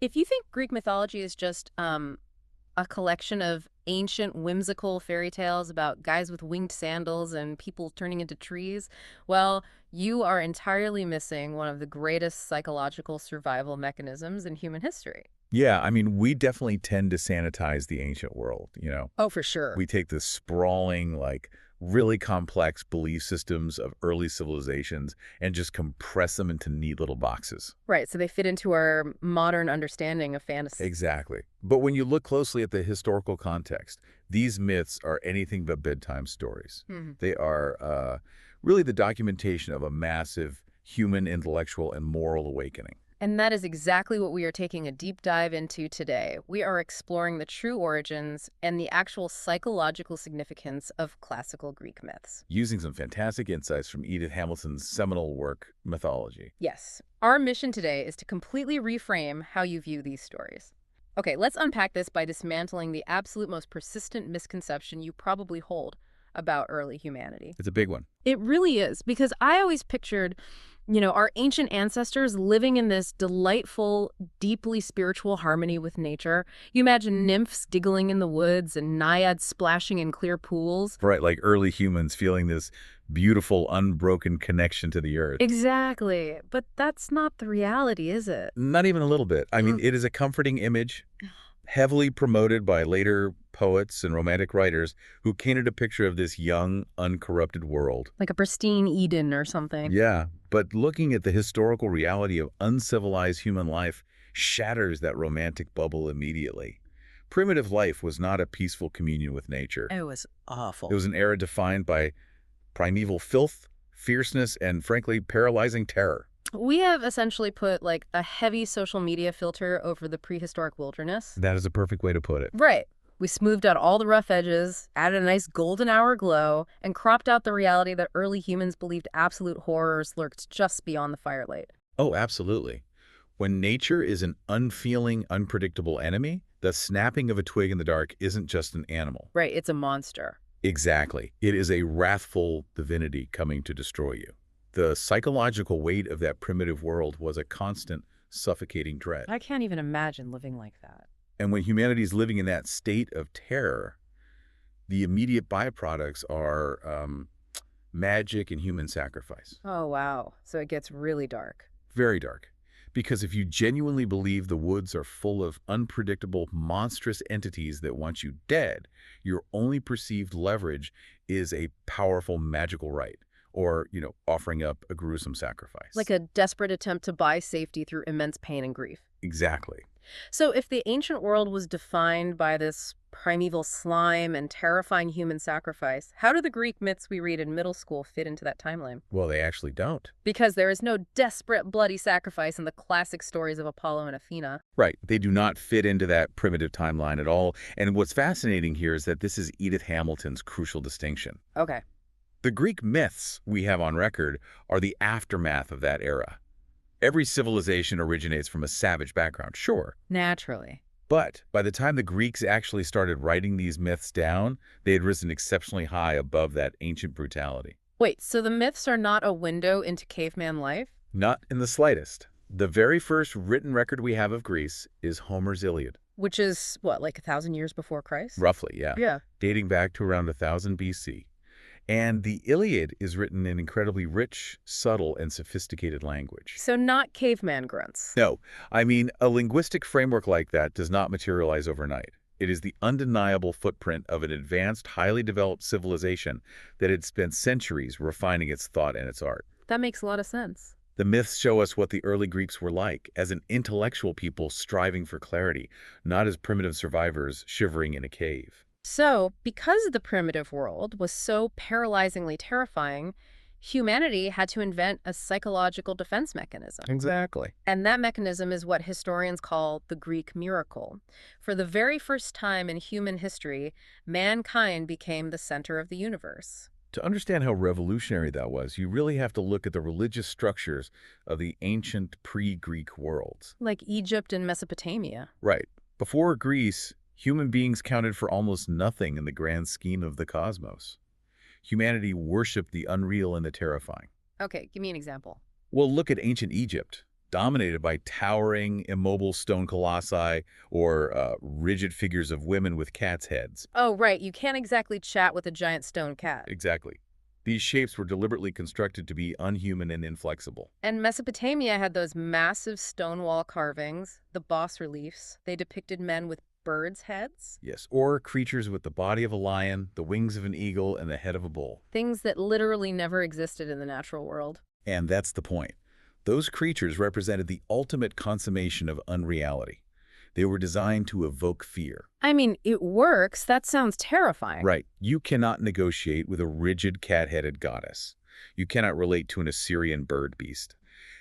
If you think Greek mythology is just a collection of ancient whimsical fairy tales about guys with winged sandals and people turning into trees, well, you are entirely missing one of the greatest psychological survival mechanisms in human history. Yeah, I mean, we definitely tend to sanitize the ancient world. Oh, for sure. We take the sprawling, like, really complex belief systems of early civilizations and just compress them into neat little boxes. Right, so they fit into our modern understanding of fantasy. Exactly. But when you look closely at the historical context, these myths are anything but bedtime stories. Mhm. They are really the documentation of a massive human intellectual and moral awakening. And that is exactly what we are taking a deep dive into today. We are exploring the true origins and the actual psychological significance of classical Greek myths. Using some fantastic insights from Edith Hamilton's seminal work, Mythology. Yes, our mission today is to completely reframe how you view these stories. Okay, let's unpack this by dismantling the absolute most persistent misconception you probably hold about early humanity. It's a big one. It really is, because I always pictured, our ancient ancestors living in this delightful, deeply spiritual harmony with nature. You imagine nymphs giggling in the woods and naiads splashing in clear pools. Right, like early humans feeling this beautiful, unbroken connection to the earth. Exactly. But that's not the reality, is it? Not even a little bit. I mean, it is a comforting image, heavily promoted by later poets and romantic writers who painted a picture of this young, uncorrupted world. Like a pristine Eden or something. Yeah, but looking at the historical reality of uncivilized human life shatters that romantic bubble immediately. Primitive life was not a peaceful communion with nature. It was awful. It was an era defined by primeval filth, fierceness, and frankly, paralyzing terror. We have essentially put like a heavy social media filter over the prehistoric wilderness. That is a perfect way to put it. Right. We smoothed out all the rough edges, added a nice golden hour glow, and cropped out the reality that early humans believed absolute horrors lurked just beyond the firelight. Oh, absolutely. When nature is an unfeeling, unpredictable enemy, the snapping of a twig in the dark isn't just an animal. Right, it's a monster. Exactly. It is a wrathful divinity coming to destroy you. The psychological weight of that primitive world was a constant, suffocating dread. I can't even imagine living like that. And when humanity is living in that state of terror, the immediate byproducts are magic and human sacrifice. Oh, wow. So it gets really dark. Very dark. Because if you genuinely believe the woods are full of unpredictable, monstrous entities that want you dead, your only perceived leverage is a powerful magical rite, or, offering up a gruesome sacrifice. Like a desperate attempt to buy safety through immense pain and grief. Exactly. So if the ancient world was defined by this primeval slime and terrifying human sacrifice, how do the Greek myths we read in middle school fit into that timeline? Well, they actually don't. Because there is no desperate, bloody sacrifice in the classic stories of Apollo and Athena. Right. They do not fit into that primitive timeline at all. And what's fascinating here is that this is Edith Hamilton's crucial distinction. Okay. The Greek myths we have on record are the aftermath of that era. Every civilization originates from a savage background, sure. Naturally. But by the time the Greeks actually started writing these myths down, they had risen exceptionally high above that ancient brutality. Wait, so the myths are not a window into caveman life? Not in the slightest. The very first written record we have of Greece is Homer's Iliad. Which is, what, like 1,000 years before Christ? Roughly, yeah. Yeah. Dating back to around 1000 BC. And the Iliad is written in incredibly rich, subtle, and sophisticated language. So not caveman grunts. No, I mean, a linguistic framework like that does not materialize overnight. It is the undeniable footprint of an advanced, highly developed civilization that had spent centuries refining its thought and its art. That makes a lot of sense. The myths show us what the early Greeks were like, as an intellectual people striving for clarity, not as primitive survivors shivering in a cave. So, because the primitive world was so paralyzingly terrifying, humanity had to invent a psychological defense mechanism. Exactly. And that mechanism is what historians call the Greek miracle. For the very first time in human history, mankind became the center of the universe. To understand how revolutionary that was, you really have to look at the religious structures of the ancient pre-Greek worlds. Like Egypt and Mesopotamia. Right. Before Greece, human beings counted for almost nothing in the grand scheme of the cosmos. Humanity worshipped the unreal and the terrifying. Okay, give me an example. Well, look at ancient Egypt. dominated by towering, immobile stone colossi or rigid figures of women with cats' heads. Oh, right. You can't exactly chat with a giant stone cat. Exactly. These shapes were deliberately constructed to be unhuman and inflexible. And Mesopotamia had those massive stone wall carvings, the bas reliefs. They depicted men with birds' heads. Yes, or creatures with the body of a lion, the wings of an eagle, and the head of a bull. Things that literally never existed in the natural world. And that's the point. Those creatures represented the ultimate consummation of unreality. They were designed to evoke fear. I mean, it works. That sounds terrifying. Right. You cannot negotiate with a rigid cat-headed goddess. You cannot relate to an Assyrian bird beast.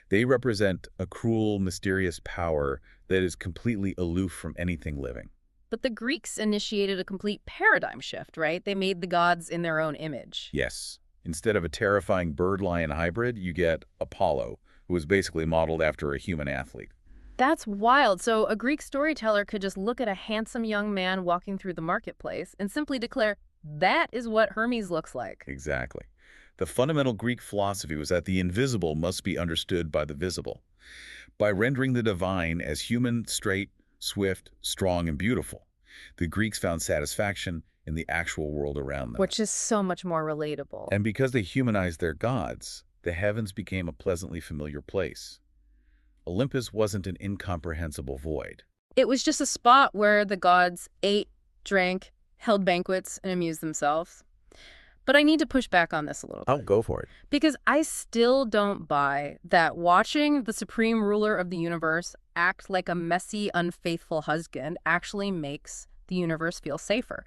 They represent a cruel, mysterious power that is completely aloof from anything living. But the Greeks initiated a complete paradigm shift, right? They made the gods in their own image. Yes. Instead of a terrifying bird-lion hybrid, you get Apollo, who was basically modeled after a human athlete. That's wild. So a Greek storyteller could just look at a handsome young man walking through the marketplace and simply declare, that is what Hermes looks like. Exactly. The fundamental Greek philosophy was that the invisible must be understood by the visible. By rendering the divine as human, straight, swift, strong, and beautiful, the Greeks found satisfaction in the actual world around them. Which is so much more relatable. And because they humanized their gods, the heavens became a pleasantly familiar place. Olympus wasn't an incomprehensible void. It was just a spot where the gods ate, drank, held banquets, and amused themselves. But I need to push back on this a little bit. Oh, go for it. Because I still don't buy that watching the supreme ruler of the universe act like a messy, unfaithful husband actually makes the universe feel safer.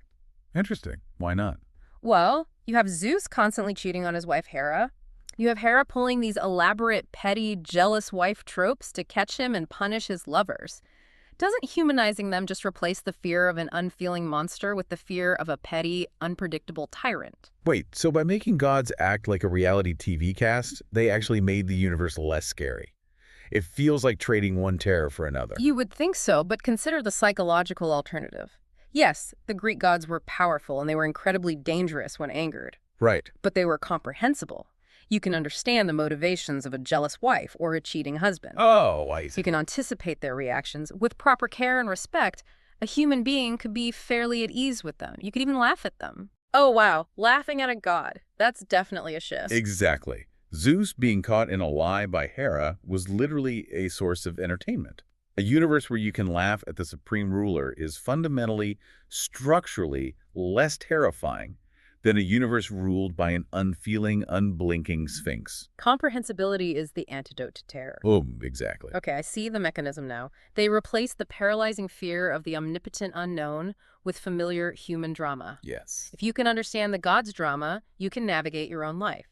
Interesting. Why not? Well, you have Zeus constantly cheating on his wife Hera. You have Hera pulling these elaborate, petty, jealous wife tropes to catch him and punish his lovers. Doesn't humanizing them just replace the fear of an unfeeling monster with the fear of a petty, unpredictable tyrant? Wait, so by making gods act like a reality TV cast, they actually made the universe less scary. It feels like trading one terror for another. You would think so, but consider the psychological alternative. Yes, the Greek gods were powerful and they were incredibly dangerous when angered. Right. But they were comprehensible. You can understand the motivations of a jealous wife or a cheating husband. Oh, I see. You can anticipate their reactions. With proper care and respect, a human being could be fairly at ease with them. You could even laugh at them. Oh, wow. Laughing at a god. That's definitely a shift. Exactly. Zeus being caught in a lie by Hera was literally a source of entertainment. A universe where you can laugh at the supreme ruler is fundamentally, structurally less terrifying than a universe ruled by an unfeeling, unblinking sphinx. Comprehensibility is the antidote to terror. Exactly. Okay, I see the mechanism now. They replace the paralyzing fear of the omnipotent unknown with familiar human drama. Yes. If you can understand the gods' drama, you can navigate your own life.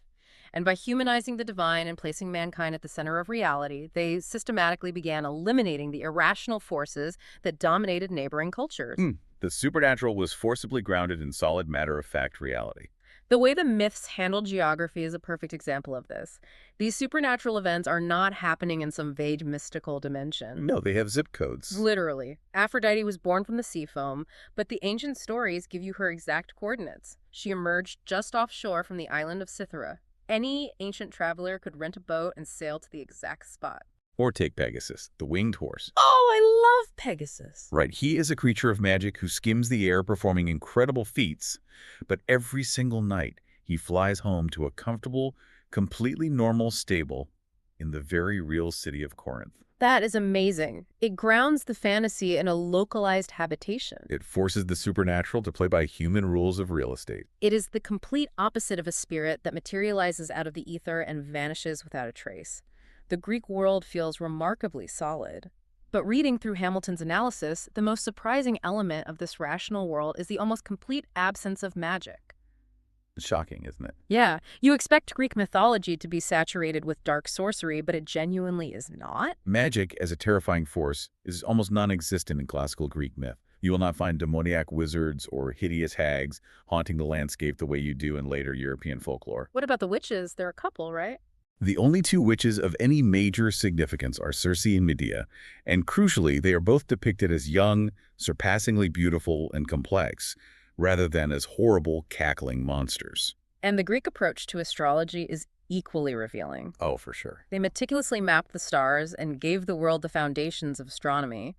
And by humanizing the divine and placing mankind at the center of reality, they systematically began eliminating the irrational forces that dominated neighboring cultures. The supernatural was forcibly grounded in solid matter-of-fact reality. The way the myths handle geography is a perfect example of this. These supernatural events are not happening in some vague mystical dimension. No, they have zip codes. Literally. Aphrodite was born from the sea foam, but the ancient stories give you her exact coordinates. She emerged just offshore from the island of Cythera. Any ancient traveler could rent a boat and sail to the exact spot. Or take Pegasus, the winged horse. Oh, I love Pegasus. Right, he is a creature of magic who skims the air performing incredible feats, but every single night he flies home to a comfortable, completely normal stable in the very real city of Corinth. That is amazing. It grounds the fantasy in a localized habitation. It forces the supernatural to play by human rules of real estate. It is the complete opposite of a spirit that materializes out of the ether and vanishes without a trace. The Greek world feels remarkably solid. But reading through Hamilton's analysis, the most surprising element of this rational world is the almost complete absence of magic. Shocking, isn't it? Yeah, you expect Greek mythology to be saturated with dark sorcery, but it genuinely is not. Magic, as a terrifying force, is almost non-existent in classical Greek myth. You will not find demoniac wizards or hideous hags haunting the landscape the way you do in later European folklore. What about the witches? They're a couple, right? The only two witches of any major significance are Circe and Medea, and crucially, they are both depicted as young, surpassingly beautiful, and complex, rather than as horrible, cackling monsters. And the Greek approach to astrology is equally revealing. Oh, for sure. They meticulously mapped the stars and gave the world the foundations of astronomy,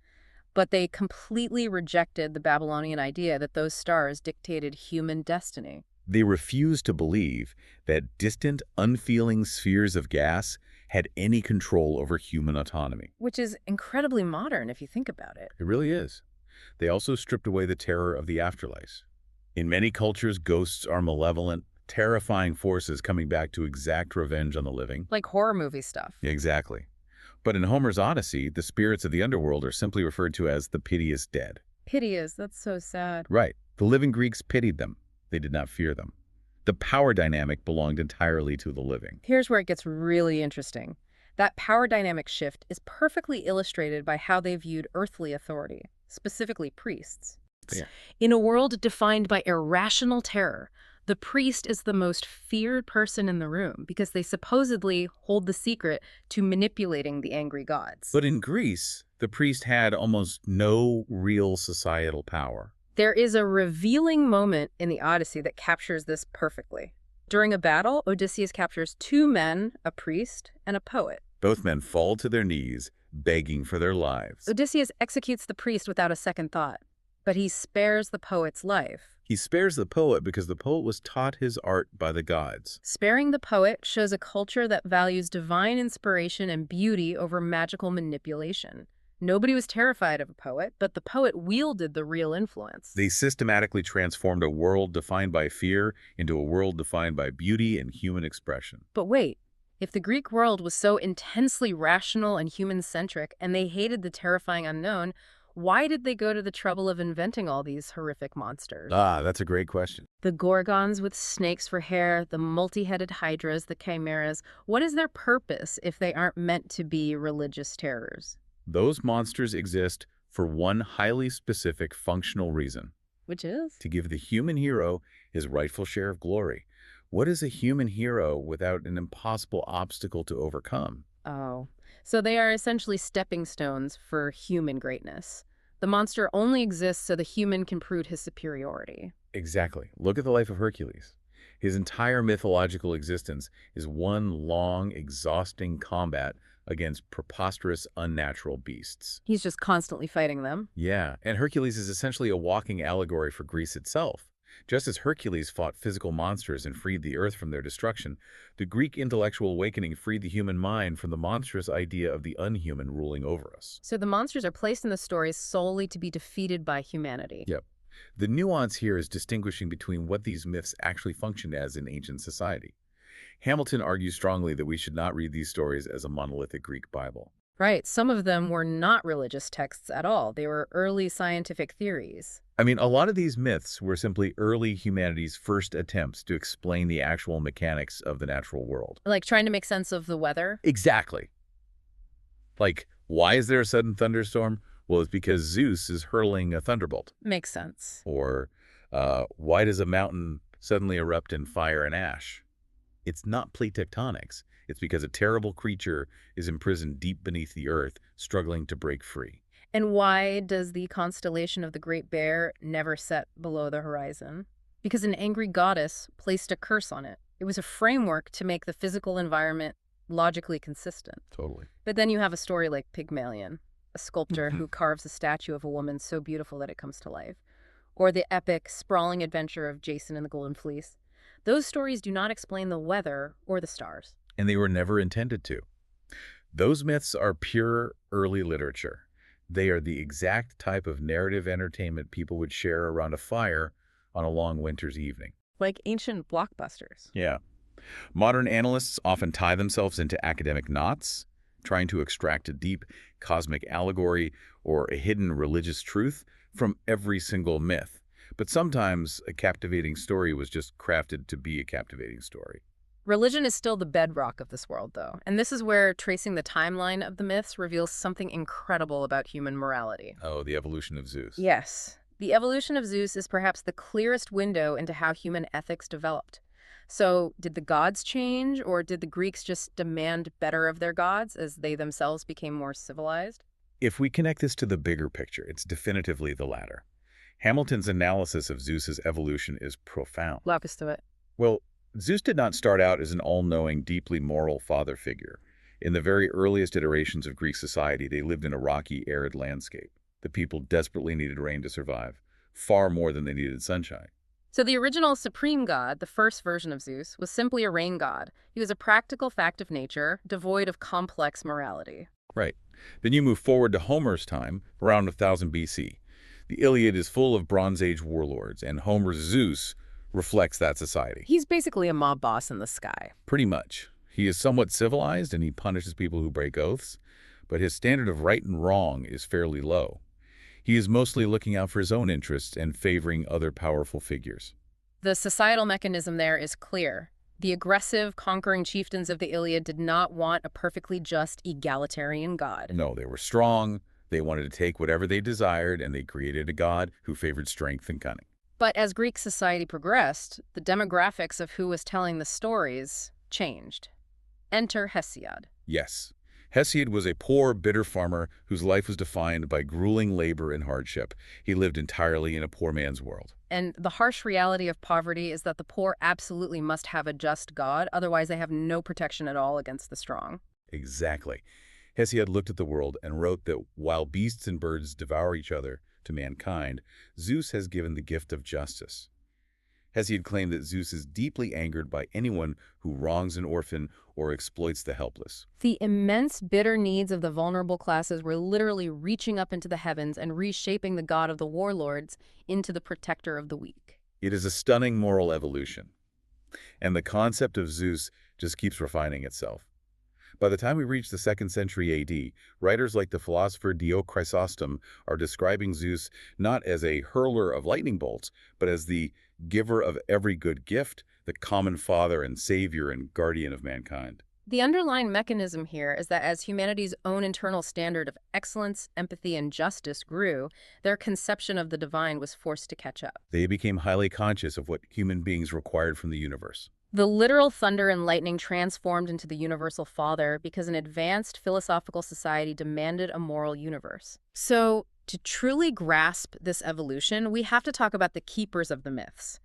but they completely rejected the Babylonian idea that those stars dictated human destiny. They refused to believe that distant, unfeeling spheres of gas had any control over human autonomy. Which is incredibly modern if you think about it. It really is. They also stripped away the terror of the afterlife. In many cultures, ghosts are malevolent, terrifying forces coming back to exact revenge on the living. Like horror movie stuff. Exactly. But in Homer's Odyssey, the spirits of the underworld are simply referred to as the piteous dead. Piteous, that's so sad. Right. The living Greeks pitied them. They did not fear them. The power dynamic belonged entirely to the living. Here's where it gets really interesting. That power dynamic shift is perfectly illustrated by how they viewed earthly authority, specifically priests. Yeah. In a world defined by irrational terror, the priest is the most feared person in the room because they supposedly hold the secret to manipulating the angry gods. But in Greece, the priest had almost no real societal power. There is a revealing moment in the Odyssey that captures this perfectly. During a battle, Odysseus captures two men, a priest and a poet. Both men fall to their knees, begging for their lives. Odysseus executes the priest without a second thought, but he spares the poet's life. He spares the poet because the poet was taught his art by the gods. Sparing the poet shows a culture that values divine inspiration and beauty over magical manipulation. Nobody was terrified of a poet, but the poet wielded the real influence. They systematically transformed a world defined by fear into a world defined by beauty and human expression. But wait, if the Greek world was so intensely rational and human-centric, and they hated the terrifying unknown, why did they go to the trouble of inventing all these horrific monsters? Ah, that's a great question. The gorgons with snakes for hair, the multi-headed hydras, the chimeras. What is their purpose if they aren't meant to be religious terrors? Those monsters exist for one highly specific functional reason: Which is? to give the human hero his rightful share of glory. What is a human hero without an impossible obstacle to overcome? Oh, so they are essentially stepping stones for human greatness. The monster only exists so the human can prove his superiority. Exactly. Look at the life of Hercules. His entire mythological existence is one long, exhausting combat against preposterous, unnatural beasts. He's just constantly fighting them. Yeah, and Hercules is essentially a walking allegory for Greece itself. Just as Hercules fought physical monsters and freed the earth from their destruction, the Greek intellectual awakening freed the human mind from the monstrous idea of the unhuman ruling over us. So the monsters are placed in the stories solely to be defeated by humanity. Yep. The nuance here is distinguishing between what these myths actually functioned as in ancient society. Hamilton argues strongly that we should not read these stories as a monolithic Greek Bible. Right, some of them were not religious texts at all. They were early scientific theories. I mean, a lot of these myths were simply early humanity's first attempts to explain the actual mechanics of the natural world. Like trying to make sense of the weather. Exactly. Like, why is there a sudden thunderstorm? Well, it's because Zeus is hurling a thunderbolt. Makes sense. Or, why does a mountain suddenly erupt in fire and ash? It's not plate tectonics. It's because a terrible creature is imprisoned deep beneath the earth, struggling to break free. And why does the constellation of the Great Bear never set below the horizon? Because an angry goddess placed a curse on it. It was a framework to make the physical environment logically consistent. Totally. But then you have a story like Pygmalion, a sculptor who carves a statue of a woman so beautiful that it comes to life. Or the epic, sprawling adventure of Jason and the Golden Fleece. Those stories do not explain the weather or the stars. And they were never intended to. Those myths are pure early literature. They are the exact type of narrative entertainment people would share around a fire on a long winter's evening. Like ancient blockbusters. Yeah. Modern analysts often tie themselves into academic knots, trying to extract a deep cosmic allegory or a hidden religious truth from every single myth. But sometimes a captivating story was just crafted to be a captivating story. Religion is still the bedrock of this world, though, and this is where tracing the timeline of the myths reveals something incredible about human morality. Oh, the evolution of Zeus. Yes, the evolution of Zeus is perhaps the clearest window into how human ethics developed. So, did the gods change, or did the Greeks just demand better of their gods as they themselves became more civilized? If we connect this to the bigger picture, it's definitively the latter. Hamilton's analysis of Zeus's evolution is profound. Walk us through it. Well, Zeus did not start out as an all-knowing, deeply moral father figure. In the very earliest iterations of Greek society, they lived in a rocky, arid landscape. The people desperately needed rain to survive, far more than they needed sunshine. So the original supreme god, the first version of Zeus, was simply a rain god. He was a practical fact of nature, devoid of complex morality. Right. Then you move forward to Homer's time, around 1000 BC. The Iliad is full of Bronze Age warlords, and Homer's Zeus reflects that society. He's basically a mob boss in the sky. Pretty much. He is somewhat civilized, and he punishes people who break oaths, but his standard of right and wrong is fairly low. He is mostly looking out for his own interests and favoring other powerful figures. The societal mechanism there is clear. The aggressive, conquering chieftains of the Iliad did not want a perfectly just, egalitarian god. No, they were strong, they wanted to take whatever they desired, and they created a god who favored strength and cunning. But as Greek society progressed, the demographics of who was telling the stories changed. Enter Hesiod. Yes. Hesiod was a poor, bitter farmer whose life was defined by grueling labor and hardship. He lived entirely in a poor man's world. And the harsh reality of poverty is that the poor absolutely must have a just god, otherwise they have no protection at all against the strong. Exactly. Hesiod looked at the world and wrote that while beasts and birds devour each other to mankind, Zeus has given the gift of justice. Hesiod claimed that Zeus is deeply angered by anyone who wrongs an orphan or exploits the helpless. The immense, bitter needs of the vulnerable classes were literally reaching up into the heavens and reshaping the god of the warlords into the protector of the weak. It is a stunning moral evolution, and the concept of Zeus just keeps refining itself. By the time we reach the 2nd century AD, writers like the philosopher Dio Chrysostom are describing Zeus not as a hurler of lightning bolts, but as the giver of every good gift, the common father and savior and guardian of mankind. The underlying mechanism here is that as humanity's own internal standard of excellence, empathy, and justice grew, their conception of the divine was forced to catch up. They became highly conscious of what human beings required from the universe. The literal thunder and lightning transformed into the universal father because an advanced philosophical society demanded a moral universe. So, to truly grasp this evolution, we have to talk about the keepers of the myths.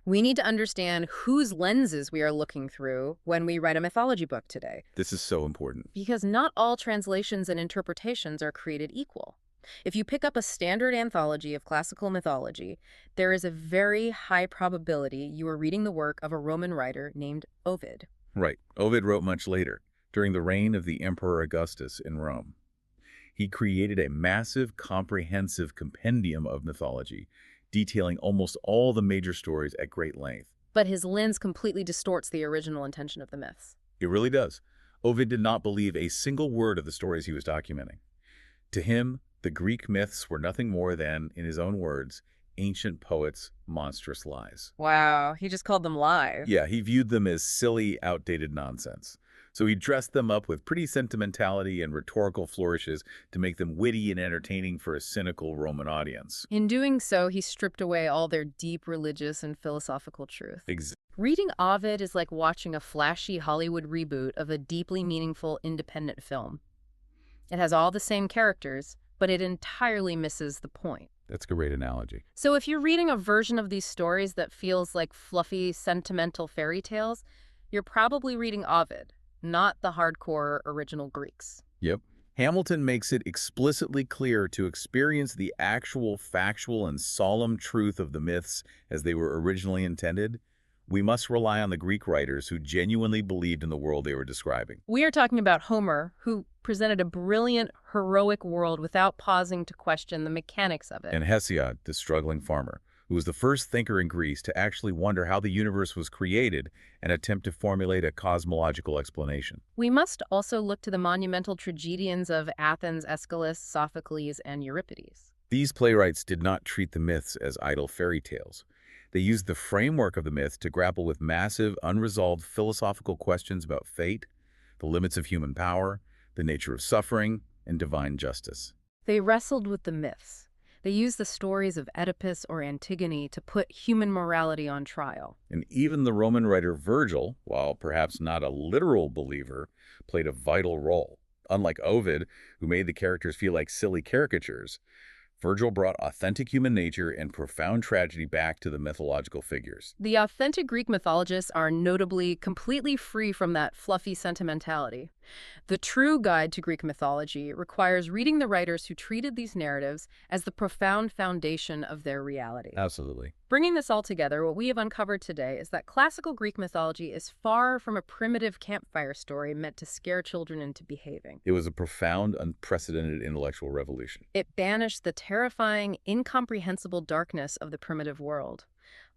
We need to understand whose lenses we are looking through when we write a mythology book today. This is so important. Because not all translations and interpretations are created equal. If you pick up a standard anthology of classical mythology, there is a very high probability you are reading the work of a Roman writer named Ovid. Right. Ovid wrote much later, during the reign of the Emperor Augustus in Rome. He created a massive, comprehensive compendium of mythology, detailing almost all the major stories at great length. But his lens completely distorts the original intention of the myths. It really does. Ovid did not believe a single word of the stories he was documenting. To him, the Greek myths were nothing more than, in his own words, ancient poets' monstrous lies. Wow, he just called them lies. Yeah, he viewed them as silly, outdated nonsense. So he dressed them up with pretty sentimentality and rhetorical flourishes to make them witty and entertaining for a cynical Roman audience. In doing so, he stripped away all their deep religious and philosophical truth. Reading Ovid is like watching a flashy Hollywood reboot of a deeply meaningful independent film. It has all the same characters, but it entirely misses the point. That's a great analogy. So if you're reading a version of these stories that feels like fluffy, sentimental fairy tales, you're probably reading Ovid, not the hardcore original Greeks. Yep. Hamilton makes it explicitly clear to experience the actual factual and solemn truth of the myths as they were originally intended, we must rely on the Greek writers who genuinely believed in the world they were describing. We are talking about Homer, who presented a brilliant, heroic world without pausing to question the mechanics of it. And Hesiod, the struggling farmer, who was the first thinker in Greece to actually wonder how the universe was created and attempt to formulate a cosmological explanation. We must also look to the monumental tragedians of Athens, Aeschylus, Sophocles, and Euripides. These playwrights did not treat the myths as idle fairy tales. They used the framework of the myth to grapple with massive, unresolved philosophical questions about fate, the limits of human power, the nature of suffering, and divine justice. They wrestled with the myths. They used the stories of Oedipus or Antigone to put human morality on trial. And even the Roman writer Virgil, while perhaps not a literal believer, played a vital role. Unlike Ovid, who made the characters feel like silly caricatures, Virgil brought authentic human nature and profound tragedy back to the mythological figures. The authentic Greek mythologists are notably completely free from that fluffy sentimentality. The true guide to Greek mythology requires reading the writers who treated these narratives as the profound foundation of their reality. Absolutely. Bringing this all together, what we have uncovered today is that classical Greek mythology is far from a primitive campfire story meant to scare children into behaving. It was a profound, unprecedented intellectual revolution. It banished the terrifying, incomprehensible darkness of the primitive world.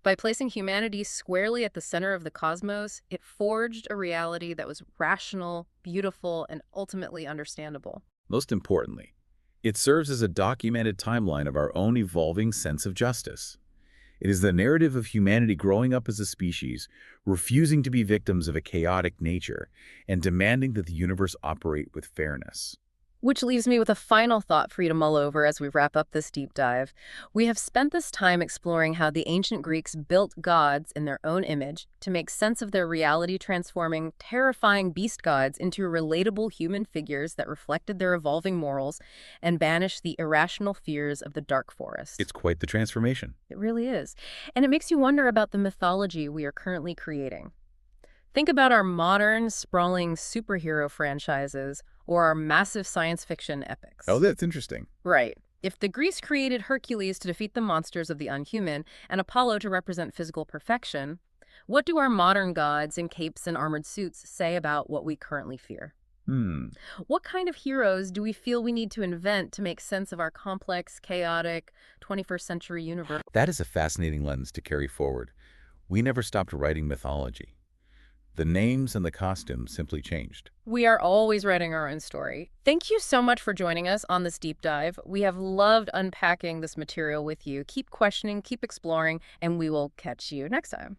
By placing humanity squarely at the center of the cosmos, it forged a reality that was rational, beautiful, and ultimately understandable. Most importantly, it serves as a documented timeline of our own evolving sense of justice. It is the narrative of humanity growing up as a species, refusing to be victims of a chaotic nature, and demanding that the universe operate with fairness. Which leaves me with a final thought for you to mull over as we wrap up this deep dive. We have spent this time exploring how the ancient Greeks built gods in their own image to make sense of their reality, transforming terrifying beast gods into relatable human figures that reflected their evolving morals and banished the irrational fears of the dark forest. It's quite the transformation. It really is. And it makes you wonder about the mythology we are currently creating. Think about our modern, sprawling superhero franchises or our massive science fiction epics. Oh, that's interesting. Right. If the Greeks created Hercules to defeat the monsters of the unhuman and Apollo to represent physical perfection, what do our modern gods in capes and armored suits say about what we currently fear? What kind of heroes do we feel we need to invent to make sense of our complex, chaotic 21st century universe? That is a fascinating lens to carry forward. We never stopped writing mythology. The names and the costumes simply changed. We are always writing our own story. Thank you so much for joining us on this deep dive. We have loved unpacking this material with you. Keep questioning, keep exploring, and we will catch you next time.